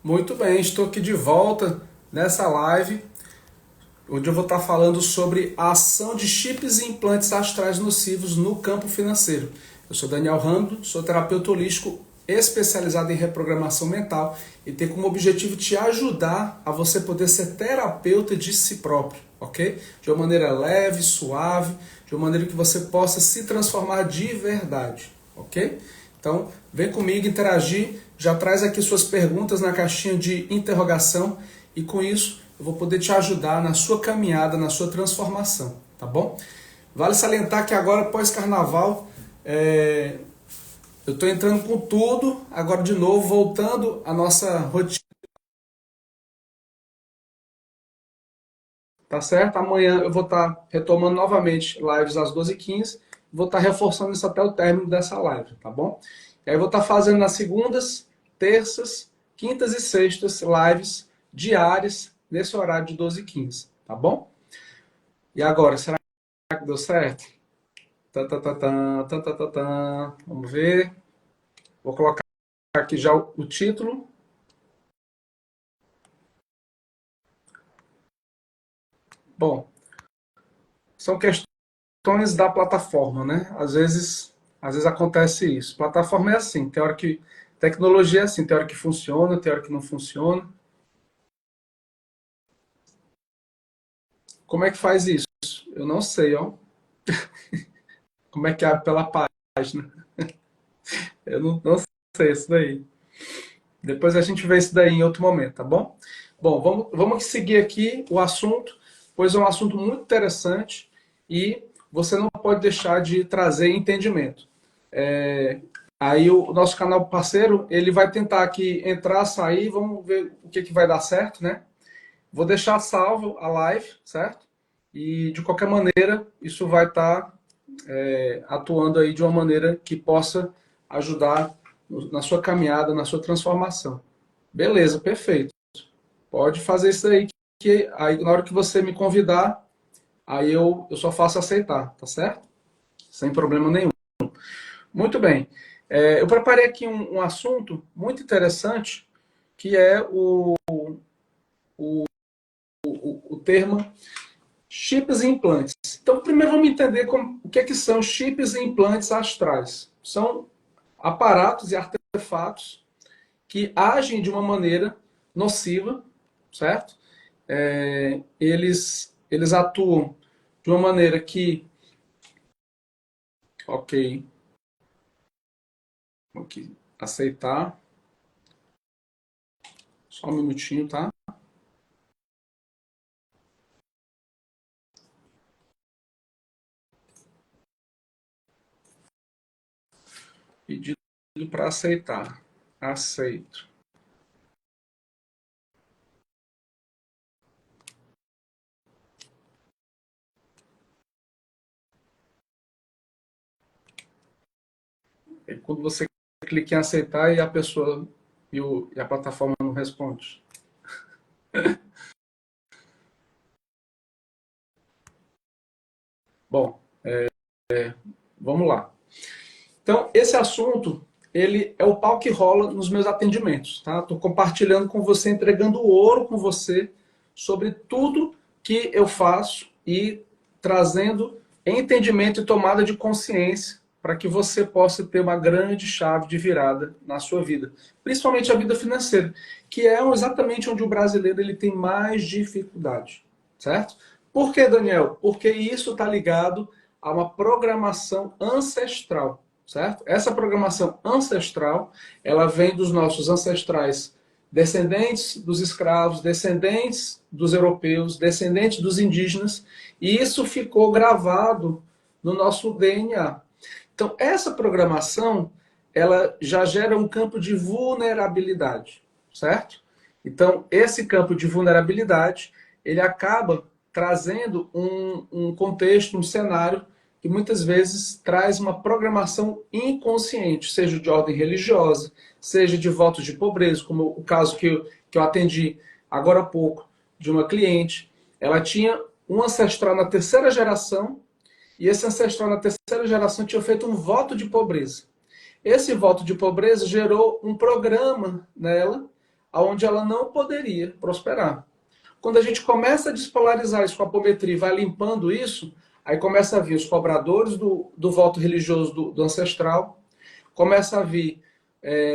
Muito bem, estou aqui de volta nessa live, onde eu vou estar falando sobre a ação de chips e implantes astrais nocivos no campo financeiro. Eu sou Daniel Rando, sou terapeuta holístico especializado em reprogramação mental e tenho como objetivo te ajudar a você poder ser terapeuta de si próprio, ok? De uma maneira leve, suave, de uma maneira que você possa se transformar de verdade, ok? Então, vem comigo interagir, já traz aqui suas perguntas na caixinha de interrogação e com isso eu vou poder te ajudar na sua caminhada, na sua transformação, tá bom? Vale salientar que agora, pós-carnaval, eu estou entrando com tudo, agora de novo, voltando à nossa rotina, tá certo? Amanhã eu vou estar retomando novamente lives às 12h15, vou estar reforçando isso até o término dessa live, tá bom? E aí eu vou estar fazendo nas segundas, terças, quintas e sextas lives diárias nesse horário de 12h15, tá bom? E agora, será que deu certo? Tá, tá, tá, tá, tá, tá, tá, tá. Vamos ver. Vou colocar aqui já o título. Bom, são questões da plataforma, né? Às vezes acontece isso. Plataforma é assim, tem hora que tecnologia é assim, tem hora que funciona, tem hora que não funciona. Como é que faz isso? Eu não sei, ó. Como é que abre pela página? Eu não sei isso daí. Depois a gente vê isso daí em outro momento, tá bom? Bom, vamos seguir aqui o assunto, pois é um assunto muito interessante e você não pode deixar de trazer entendimento. Aí o nosso canal parceiro, ele vai tentar aqui entrar, sair, vamos ver o que vai dar certo, né? Vou deixar salvo a live, certo? E de qualquer maneira, isso vai estar atuando aí de uma maneira que possa ajudar na sua caminhada, na sua transformação. Beleza, perfeito. Pode fazer isso aí, que aí na hora que você me convidar, aí eu só faço aceitar, tá certo? Sem problema nenhum. Muito bem. Eu preparei aqui um assunto muito interessante, que é o termo chips e implantes. Então, primeiro vamos entender o que são chips e implantes astrais. São aparatos e artefatos que agem de uma maneira nociva, certo? Eles atuam de uma maneira que, ok, aqui, aceitar, só um minutinho, tá? Pedido para aceitar, aceito. E quando você clica em aceitar e a pessoa e a plataforma não responde. Bom, vamos lá. Então, esse assunto, ele é o pau que rola nos meus atendimentos, tá? Estou compartilhando com você, entregando ouro com você sobre tudo que eu faço e trazendo entendimento e tomada de consciência para que você possa ter uma grande chave de virada na sua vida, principalmente a vida financeira, que é exatamente onde o brasileiro ele tem mais dificuldade, certo? Por que, Daniel? Porque isso está ligado a uma programação ancestral, certo? Essa programação ancestral, ela vem dos nossos ancestrais descendentes dos escravos, descendentes dos europeus, descendentes dos indígenas, e isso ficou gravado no nosso DNA. Então, essa programação, ela já gera um campo de vulnerabilidade, certo? Então, esse campo de vulnerabilidade, ele acaba trazendo um contexto, um cenário que muitas vezes traz uma programação inconsciente, seja de ordem religiosa, seja de votos de pobreza, como o caso que eu atendi agora há pouco de uma cliente. Ela tinha um ancestral na terceira geração e esse ancestral na terceira geração tinha feito um voto de pobreza. Esse voto de pobreza gerou um programa nela, onde ela não poderia prosperar. Quando a gente começa a despolarizar isso com a apometria e vai limpando isso, aí começa a vir os cobradores do voto religioso do ancestral, começa a vir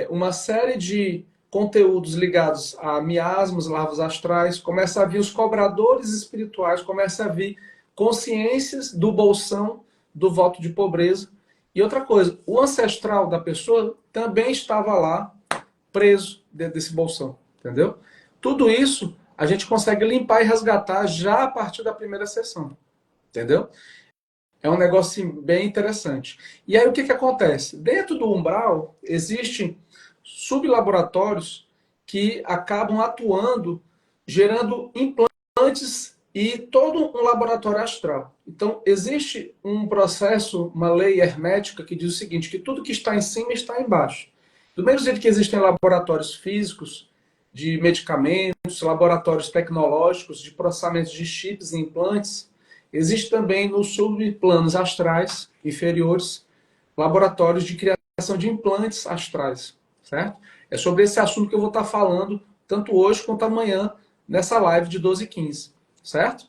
uma série de conteúdos ligados a miasmas, larvas astrais, começa a vir os cobradores espirituais, começa a vir consciências do bolsão do voto de pobreza. E outra coisa, o ancestral da pessoa também estava lá preso dentro desse bolsão, entendeu? Tudo isso a gente consegue limpar e resgatar já a partir da primeira sessão, entendeu? É um negócio assim, bem interessante. E aí o que, que acontece? Dentro do umbral existem sublaboratórios que acabam atuando, gerando implantes e todo um laboratório astral. Então existe um processo, uma lei hermética que diz o seguinte, que tudo que está em cima está embaixo. Do mesmo jeito que existem laboratórios físicos, de medicamentos, laboratórios tecnológicos, de processamento de chips e implantes, existe também nos subplanos astrais inferiores laboratórios de criação de implantes astrais, certo? É sobre esse assunto que eu vou estar falando tanto hoje quanto amanhã nessa live de 12h15, certo?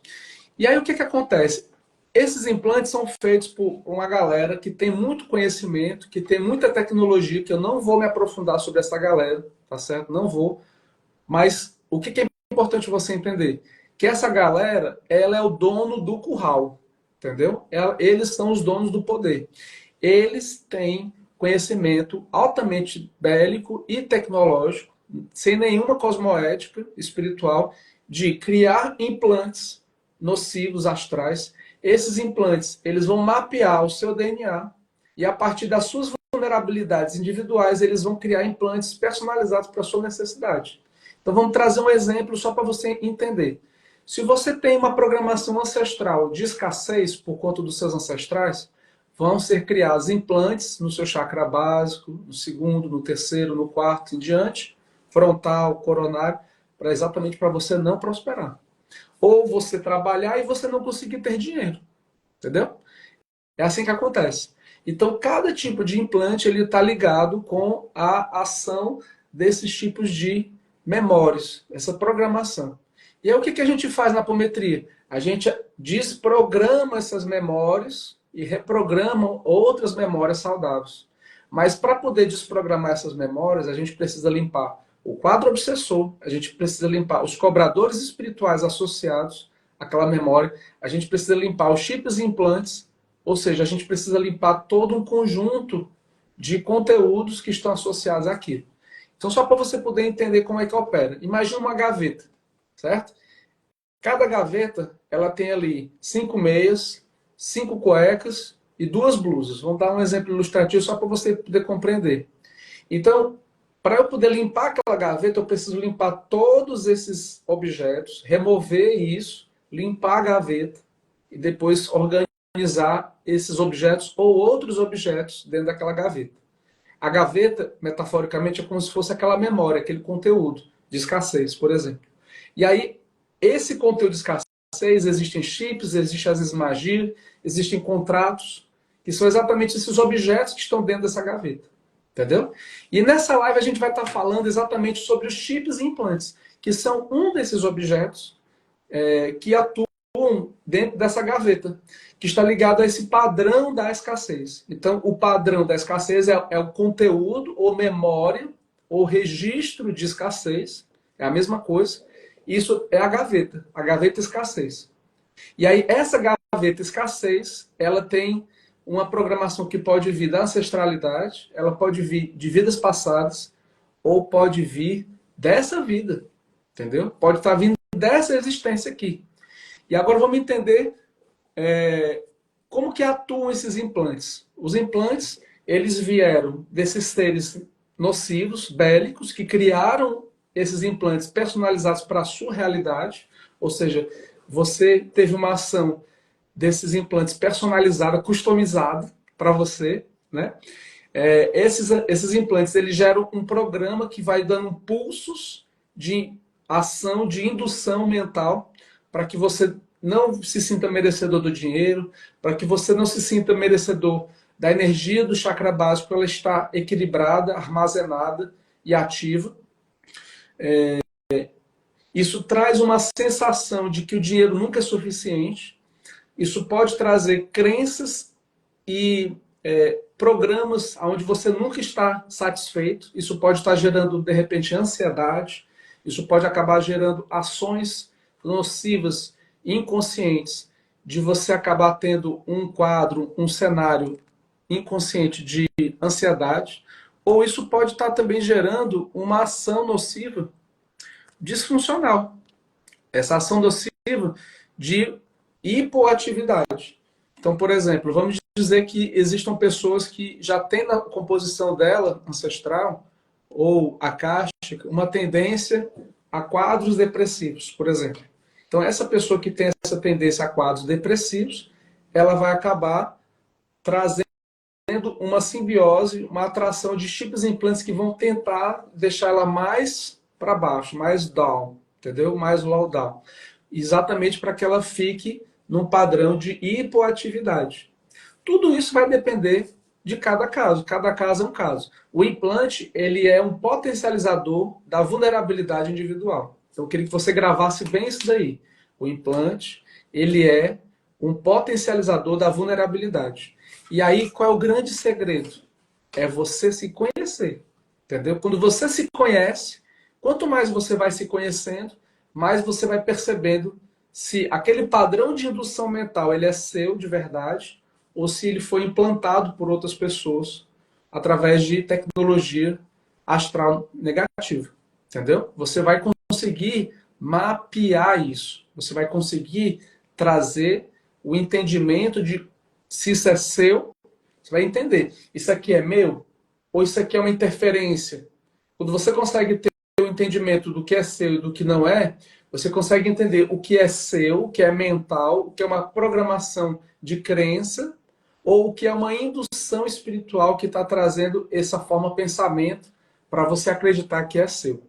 E aí o que, que acontece? Esses implantes são feitos por uma galera que tem muito conhecimento, que tem muita tecnologia, que eu não vou me aprofundar sobre essa galera, tá certo? Não vou. Mas o que é importante você entender? Que essa galera, ela é o dono do curral, entendeu? Eles são os donos do poder. Eles têm conhecimento altamente bélico e tecnológico, sem nenhuma cosmoética espiritual, de criar implantes nocivos astrais. Esses implantes, eles vão mapear o seu DNA e a partir das suas vulnerabilidades individuais, eles vão criar implantes personalizados para a sua necessidade. Então vamos trazer um exemplo só para você entender. Se você tem uma programação ancestral de escassez por conta dos seus ancestrais, vão ser criados implantes no seu chakra básico, no segundo, no terceiro, no quarto, em diante, frontal, coronário, exatamente para você não prosperar. Ou você trabalhar e você não conseguir ter dinheiro. Entendeu? É assim que acontece. Então, cada tipo de implante ele está ligado com a ação desses tipos de memórias, essa programação. E aí o que, que a gente faz na apometria? A gente desprograma essas memórias e reprograma outras memórias saudáveis. Mas para poder desprogramar essas memórias, a gente precisa limpar o quadro obsessor, a gente precisa limpar os cobradores espirituais associados àquela memória, a gente precisa limpar os chips e implantes, ou seja, a gente precisa limpar todo um conjunto de conteúdos que estão associados àquilo. Então, só para você poder entender como é que opera. Imagina uma gaveta, certo? Cada gaveta, ela tem ali 5 meias, 5 cuecas e 2 blusas. Vamos dar um exemplo ilustrativo só para você poder compreender. Então, para eu poder limpar aquela gaveta, eu preciso limpar todos esses objetos, remover isso, limpar a gaveta e depois organizar esses objetos ou outros objetos dentro daquela gaveta. A gaveta, metaforicamente, é como se fosse aquela memória, aquele conteúdo de escassez, por exemplo. E aí, esse conteúdo de escassez, existem chips, existem às vezes magia, existem contratos, que são exatamente esses objetos que estão dentro dessa gaveta. Entendeu? E nessa live a gente vai estar falando exatamente sobre os chips e implantes, que são um desses objetos que atuam dentro dessa gaveta, que está ligado a esse padrão da escassez. Então, o padrão da escassez é o conteúdo, ou memória, ou registro de escassez, é a mesma coisa. Isso é a gaveta escassez. E aí, essa gaveta escassez, ela tem uma programação que pode vir da ancestralidade, ela pode vir de vidas passadas, ou pode vir dessa vida, entendeu? Pode estar vindo dessa existência aqui. E agora vamos entender como que atuam esses implantes. Os implantes, eles vieram desses seres nocivos, bélicos, que criaram esses implantes personalizados para a sua realidade, ou seja, você teve uma ação desses implantes personalizada, customizada para você, né? Esses implantes, eles geram um programa que vai dando pulsos de ação, de indução mental, para que você não se sinta merecedor do dinheiro, para que você não se sinta merecedor da energia do chakra básico, ela está equilibrada, armazenada e ativa. Isso traz uma sensação de que o dinheiro nunca é suficiente. Isso pode trazer crenças e programas onde você nunca está satisfeito. Isso pode estar gerando, de repente, ansiedade. Isso pode acabar gerando ações nocivas, inconscientes, de você acabar tendo um quadro, um cenário inconsciente de ansiedade. Ou isso pode estar também gerando uma ação nociva disfuncional. Essa ação nociva de hipoatividade. Então, por exemplo, vamos dizer que existam pessoas que já têm na composição dela, ancestral, ou akáshica, uma tendência a quadros depressivos, por exemplo. Então, essa pessoa que tem essa tendência a quadros depressivos, ela vai acabar trazendo uma simbiose, uma atração de chips e implantes que vão tentar deixar ela mais para baixo, mais down, entendeu? Mais low down. Exatamente para que ela fique num padrão de hipoatividade. Tudo isso vai depender de cada caso é um caso. O implante, ele é um potencializador da vulnerabilidade individual. Então eu queria que você gravasse bem isso daí. O implante, ele é um potencializador da vulnerabilidade. E aí, qual é o grande segredo? É você se conhecer, entendeu? Quando você se conhece, quanto mais você vai se conhecendo, mais você vai percebendo se aquele padrão de indução mental ele é seu de verdade ou se ele foi implantado por outras pessoas através de tecnologia astral negativa, entendeu? Você vai conseguir mapear isso, você vai conseguir trazer o entendimento de se isso é seu, você vai entender, isso aqui é meu ou isso aqui é uma interferência. Quando você consegue ter o entendimento do que é seu e do que não é, você consegue entender o que é seu, o que é mental, o que é uma programação de crença, ou o que é uma indução espiritual que está trazendo essa forma de pensamento para você acreditar que é seu.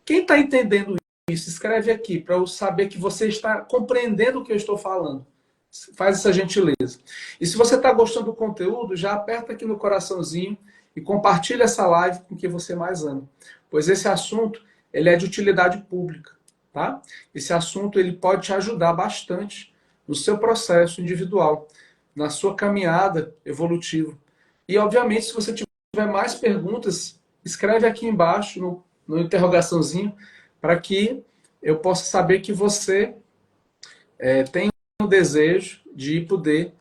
Quem está entendendo isso, escreve aqui para eu saber que você está compreendendo o que eu estou falando. Faz essa gentileza. E se você está gostando do conteúdo, já aperta aqui no coraçãozinho e compartilha essa live com quem você mais ama. Pois esse assunto ele é de utilidade pública. Tá? Esse assunto ele pode te ajudar bastante no seu processo individual, na sua caminhada evolutiva. E, obviamente, se você tiver mais perguntas, escreve aqui embaixo no interrogaçãozinho para que eu possa saber que você tem um desejo de poder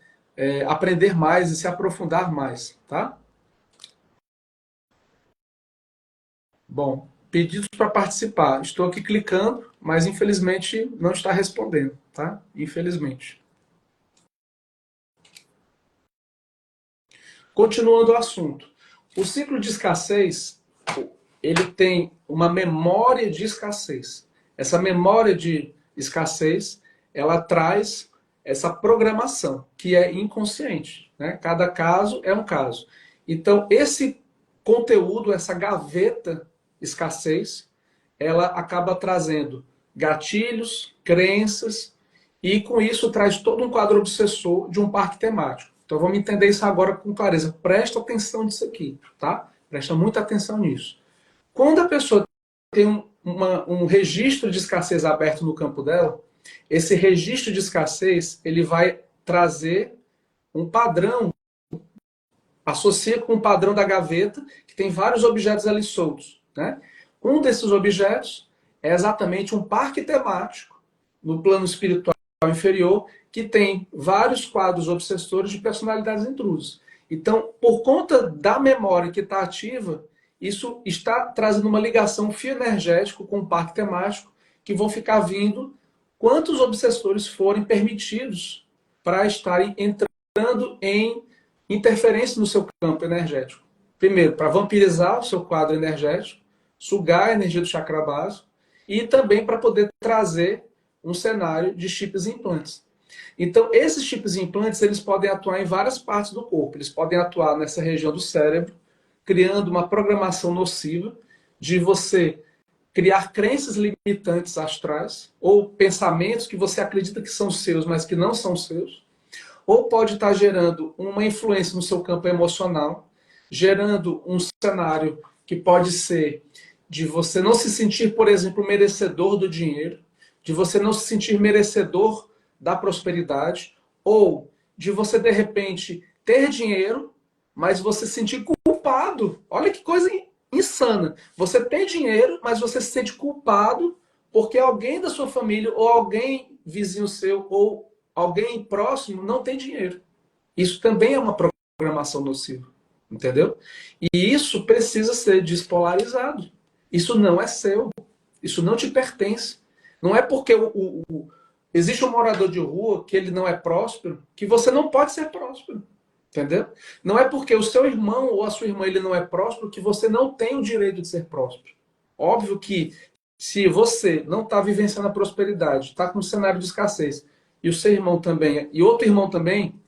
aprender mais e se aprofundar mais, tá? Bom, pedidos para participar. Estou aqui clicando, mas infelizmente não está respondendo, tá? Infelizmente. Continuando o assunto. O ciclo de escassez, ele tem uma memória de escassez. Essa memória de escassez, ela traz essa programação, que é inconsciente. Né? Cada caso é um caso. Então, esse conteúdo, essa gaveta escassez, ela acaba trazendo gatilhos, crenças, e com isso traz todo um quadro obsessor de um parque temático. Então vamos entender isso agora com clareza. Presta atenção nisso aqui, tá? Presta muita atenção nisso. Quando a pessoa tem um registro de escassez aberto no campo dela, esse registro de escassez ele vai trazer um padrão, associa com o padrão da gaveta, que tem vários objetos ali soltos. Né? Um desses objetos é exatamente um parque temático no plano espiritual inferior, que tem vários quadros obsessores de personalidades intrusas. Então, por conta da memória que está ativa, isso está trazendo uma ligação fio energético com o parque temático, que vão ficar vindo quantos obsessores forem permitidos para estarem entrando em interferência no seu campo energético. Primeiro, para vampirizar o seu quadro energético, sugar a energia do chakra básico e também para poder trazer um cenário de chips e implantes. Então, esses chips e implantes, eles podem atuar em várias partes do corpo. Eles podem atuar nessa região do cérebro, criando uma programação nociva de você criar crenças limitantes astrais ou pensamentos que você acredita que são seus, mas que não são seus. Ou pode estar gerando uma influência no seu campo emocional, gerando um cenário que pode ser de você não se sentir, por exemplo, merecedor do dinheiro, de você não se sentir merecedor da prosperidade, ou de você, de repente, ter dinheiro, mas você se sentir culpado. Olha que coisa insana. Você tem dinheiro, mas você se sente culpado porque alguém da sua família, ou alguém vizinho seu, ou alguém próximo não tem dinheiro. Isso também é uma programação nociva, entendeu? E isso precisa ser despolarizado. Isso não é seu. Isso não te pertence. Não é porque existe um morador de rua que ele não é próspero que você não pode ser próspero. Entendeu? Não é porque o seu irmão ou a sua irmã ele não é próspero que você não tem o direito de ser próspero. Óbvio que se você não está vivenciando a prosperidade, está com um cenário de escassez, e o seu irmão também, e outro irmão também,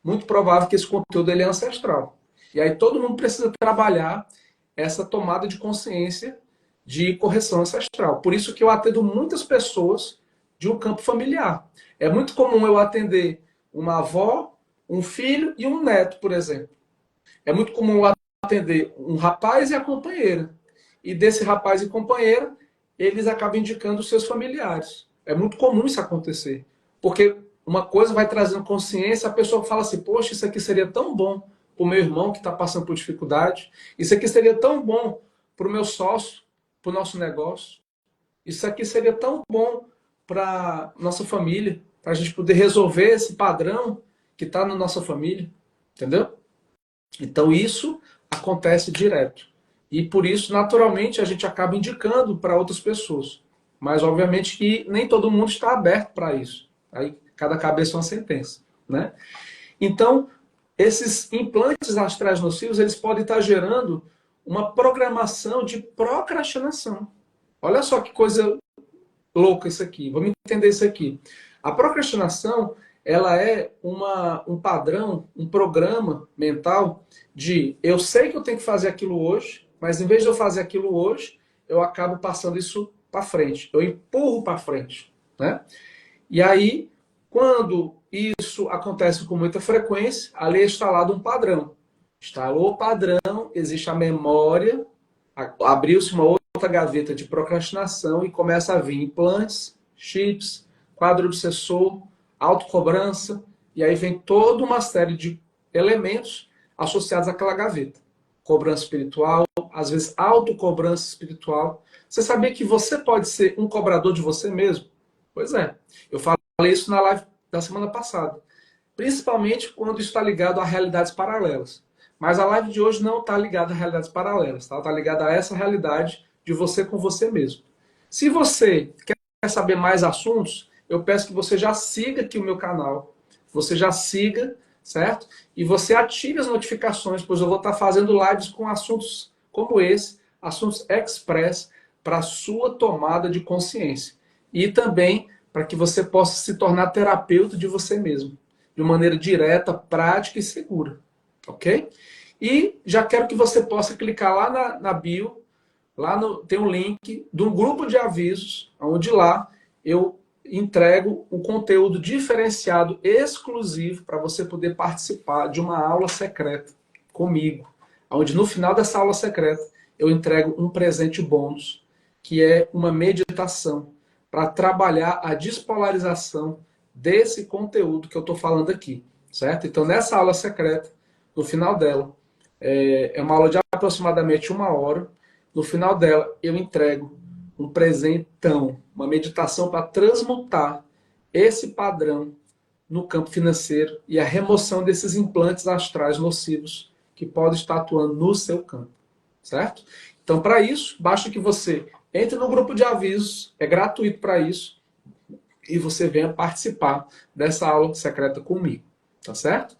muito provável que esse conteúdo ele é ancestral. E aí todo mundo precisa trabalhar essa tomada de consciência de correção ancestral. Por isso que eu atendo muitas pessoas de um campo familiar. É muito comum eu atender uma avó, um filho e um neto, por exemplo. É muito comum eu atender um rapaz e a companheira. E desse rapaz e companheira, eles acabam indicando os seus familiares. É muito comum isso acontecer. Porque uma coisa vai trazendo consciência, a pessoa fala assim, poxa, isso aqui seria tão bom para o meu irmão que está passando por dificuldade. Isso aqui seria tão bom para o meu sócio, para o nosso negócio. Isso aqui seria tão bom para nossa família, para a gente poder resolver esse padrão que está na nossa família. Entendeu? Então isso acontece direto. E por isso, naturalmente, a gente acaba indicando para outras pessoas. Mas, obviamente, que nem todo mundo está aberto para isso. Aí, cada cabeça é uma sentença. Né? Então, esses implantes astrais nocivos, eles podem estar gerando uma programação de procrastinação. Olha só que coisa louca isso aqui. Vamos entender isso aqui. A procrastinação, ela é um padrão, um programa mental de eu sei que eu tenho que fazer aquilo hoje, mas em vez de eu fazer aquilo hoje, eu acabo passando isso para frente. Eu empurro para frente, né? E aí, quando isso acontece com muita frequência, ali é instalado um padrão. Instalou o padrão, existe a memória, abriu-se uma outra gaveta de procrastinação e começa a vir implantes, chips, quadro obsessor, autocobrança, e aí vem toda uma série de elementos associados àquela gaveta. Cobrança espiritual, às vezes autocobrança espiritual. Você sabia que você pode ser um cobrador de você mesmo? Pois é. Eu falei isso na live da semana passada. Principalmente quando está ligado a realidades paralelas. Mas a live de hoje não está ligada a realidades paralelas, tá? Está ligada a essa realidade de você com você mesmo. Se você quer saber mais assuntos, eu peço que você já siga aqui o meu canal. Você já siga, certo? E você ative as notificações, pois eu vou estar fazendo lives com assuntos como esse, assuntos express para a sua tomada de consciência. E também para que você possa se tornar terapeuta de você mesmo, de maneira direta, prática e segura. Ok? E já quero que você possa clicar lá na bio, tem um link de um grupo de avisos, onde lá eu entrego um conteúdo diferenciado, exclusivo, para você poder participar de uma aula secreta comigo, onde no final dessa aula secreta eu entrego um presente bônus, que é uma meditação para trabalhar a despolarização desse conteúdo que eu estou falando aqui, certo? Então, nessa aula secreta, no final dela, é uma aula de aproximadamente 1 hora. No final dela, eu entrego um presentão, uma meditação para transmutar esse padrão no campo financeiro e a remoção desses implantes astrais nocivos que podem estar atuando no seu campo, certo? Então, para isso, basta que você entre no grupo de avisos, é gratuito para isso, e você venha participar dessa aula secreta comigo, tá certo?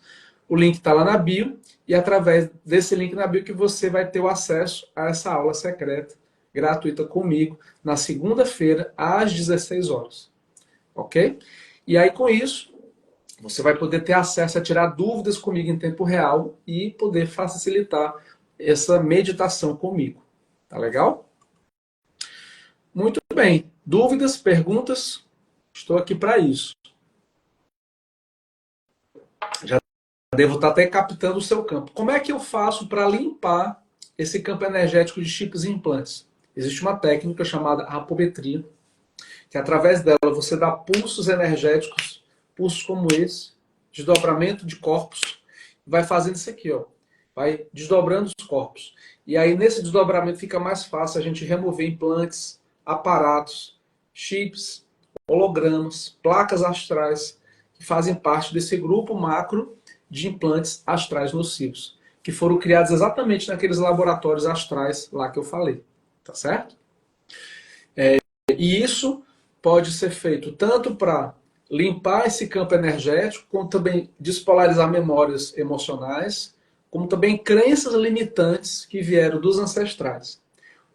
O link está lá na bio, e através desse link na bio que você vai ter o acesso a essa aula secreta, gratuita comigo, na segunda-feira, às 16 horas. Ok? E aí, com isso, você vai poder ter acesso a tirar dúvidas comigo em tempo real e poder facilitar essa meditação comigo. Tá legal? Muito bem. Dúvidas, perguntas? Estou aqui para isso. Já devo estar até captando o seu campo. Como é que eu faço para limpar esse campo energético de chips e implantes? existe uma técnica chamada apometria, que através dela você dá pulsos energéticos, pulsos como esse, desdobramento de corpos, vai fazendo isso aqui, ó, vai desdobrando os corpos. E aí nesse desdobramento fica mais fácil a gente remover implantes, aparatos, chips, hologramas, placas astrais, que fazem parte desse grupo macro de implantes astrais nocivos, que foram criados exatamente naqueles laboratórios astrais lá que eu falei, tá certo? E isso pode ser feito tanto para limpar esse campo energético, como também despolarizar memórias emocionais, como também crenças limitantes que vieram dos ancestrais.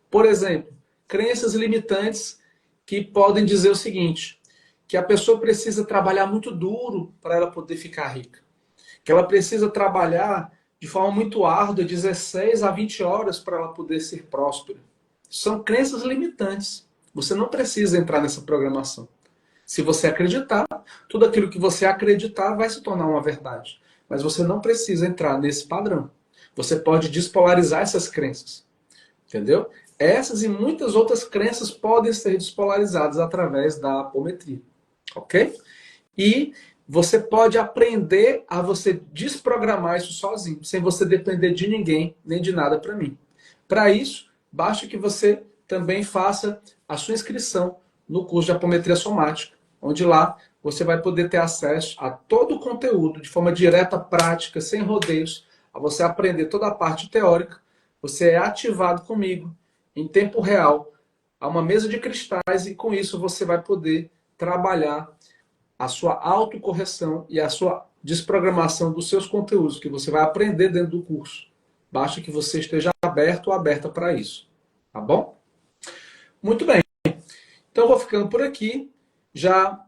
Por exemplo, crenças limitantes que podem dizer o seguinte, que a pessoa precisa trabalhar muito duro para ela poder ficar rica, que ela precisa trabalhar de forma muito árdua, 16 a 20 horas para ela poder ser próspera. São crenças limitantes. Você não precisa entrar nessa programação. Se você acreditar, tudo aquilo que você acreditar vai se tornar uma verdade. Mas você não precisa entrar nesse padrão. Você pode despolarizar essas crenças. Entendeu? Essas e muitas outras crenças podem ser despolarizadas através da apometria. Ok? E você pode aprender a você desprogramar isso sozinho, sem você depender de ninguém, nem de nada para mim. Para isso, basta que você também faça a sua inscrição no curso de apometria somática, onde lá você vai poder ter acesso a todo o conteúdo de forma direta, prática, sem rodeios, a você aprender toda a parte teórica. Você é ativado comigo em tempo real a uma mesa de cristais e com isso você vai poder trabalhar a sua autocorreção e a sua desprogramação dos seus conteúdos que você vai aprender dentro do curso. Basta que você esteja aberto ou aberta para isso. Tá bom? Muito bem. Então eu vou ficando por aqui. Já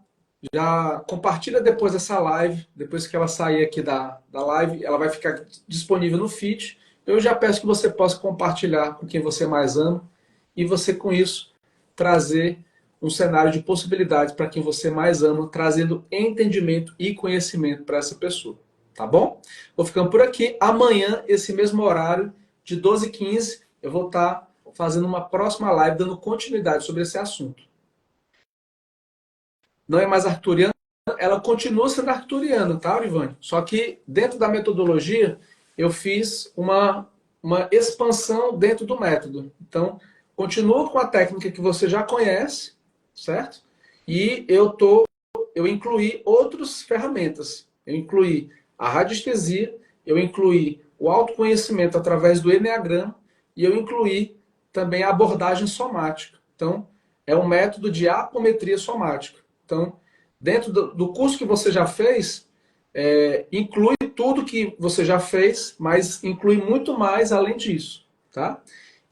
compartilha depois essa live. Depois que ela sair aqui da live, ela vai ficar disponível no feed. Eu já peço que você possa compartilhar com quem você mais ama. E você, com isso, trazer um cenário de possibilidades para quem você mais ama, trazendo entendimento e conhecimento para essa pessoa. Tá bom? Vou ficando por aqui. Amanhã, esse mesmo horário, de 12h15, eu vou estar fazendo uma próxima live, dando continuidade sobre esse assunto. Não é mais arcturiana, ela continua sendo arcturiana, tá, Orivane? Só que dentro da metodologia, eu fiz uma expansão dentro do método. Então, continua com a técnica que você já conhece, certo? E eu incluí outras ferramentas. Eu incluí a radiestesia, eu incluí o autoconhecimento através do Eneagrama e eu incluí também a abordagem somática. Então, é um método de apometria somática. Então, dentro do curso que você já fez, inclui tudo que você já fez, mas inclui muito mais além disso, tá?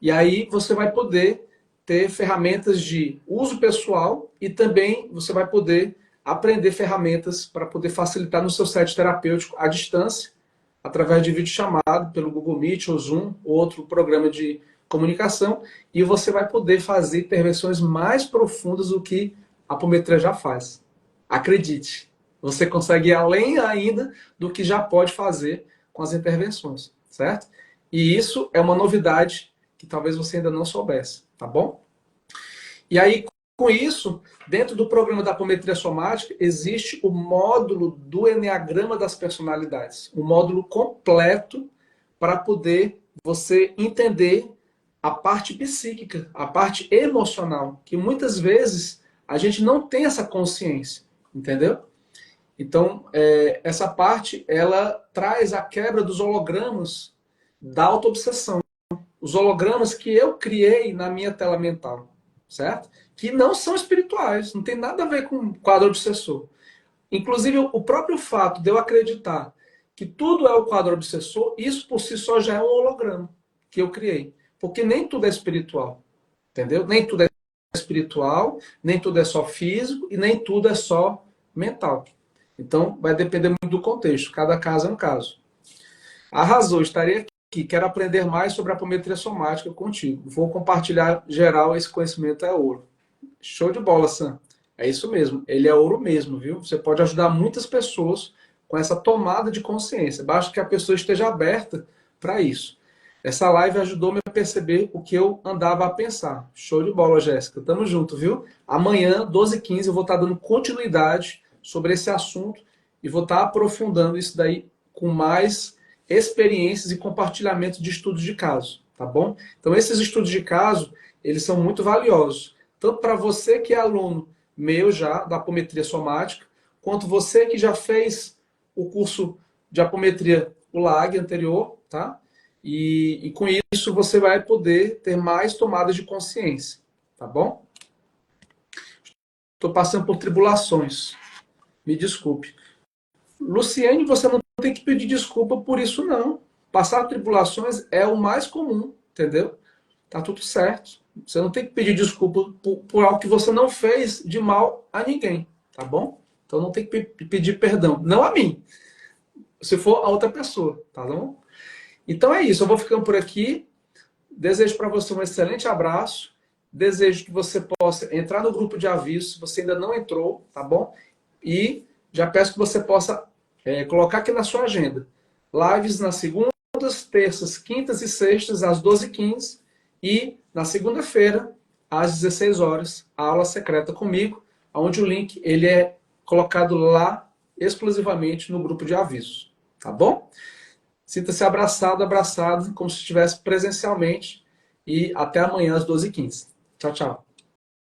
E aí você vai poder ter ferramentas de uso pessoal e também você vai poder aprender ferramentas para poder facilitar no seu set terapêutico à distância, através de vídeo chamado pelo Google Meet ou Zoom, ou outro programa de comunicação, e você vai poder fazer intervenções mais profundas do que a apometria já faz. Acredite, você consegue ir além ainda do que já pode fazer com as intervenções, certo? E isso é uma novidade que talvez você ainda não soubesse, tá bom? E aí, com isso, dentro do programa da apometria somática, existe o módulo do Eneagrama das personalidades, um módulo completo para poder você entender a parte psíquica, a parte emocional, que muitas vezes a gente não tem essa consciência, entendeu? Então, essa parte, ela traz a quebra dos hologramas da autoobsessão. Os hologramas que eu criei na minha tela mental, certo? Que não são espirituais, não tem nada a ver com quadro obsessor. Inclusive, o próprio fato de eu acreditar que tudo é o quadro obsessor, isso por si só já é um holograma que eu criei. Porque nem tudo é espiritual, entendeu? Nem tudo é espiritual, nem tudo é só físico e nem tudo é só mental. Então, vai depender muito do contexto. Cada caso é um caso. Arrasou, estarei aqui. Quero aprender mais sobre a apometria somática contigo. Vou compartilhar geral, esse conhecimento é ouro. Show de bola, Sam. É isso mesmo. Ele é ouro mesmo, viu? Você pode ajudar muitas pessoas com essa tomada de consciência. Basta que a pessoa esteja aberta para isso. Essa live ajudou-me a perceber o que eu andava a pensar. Show de bola, Jéssica. Tamo junto, viu? Amanhã, 12h15, eu vou estar dando continuidade sobre esse assunto e vou estar aprofundando isso daí com mais experiências e compartilhamento de estudos de caso, tá bom? Então, esses estudos de caso, eles são muito valiosos. Tanto para você que é aluno meu já, da apometria somática, quanto você que já fez o curso de apometria, o LAG anterior, tá? E com isso você vai poder ter mais tomadas de consciência, tá bom? Estou passando por tribulações, me desculpe. Luciene, você não tem que pedir desculpa por isso, não. Passar tribulações é o mais comum, entendeu? Tá tudo certo. Você não tem que pedir desculpa por algo que você não fez de mal a ninguém, tá bom? Então não tem que pedir perdão. Não a mim, se for a outra pessoa, tá bom? Então é isso, eu vou ficando por aqui. Desejo para você um excelente abraço. Desejo que você possa entrar no grupo de aviso, se você ainda não entrou, tá bom? E já peço que você possa colocar aqui na sua agenda. Lives nas segundas, terças, quintas e sextas, às 12h15. E na segunda-feira, às 16 horas, a aula secreta comigo, onde o link ele é colocado lá exclusivamente no grupo de avisos. Tá bom? Sinta-se abraçado, abraçado, como se estivesse presencialmente. E até amanhã às 12h15. Tchau, tchau.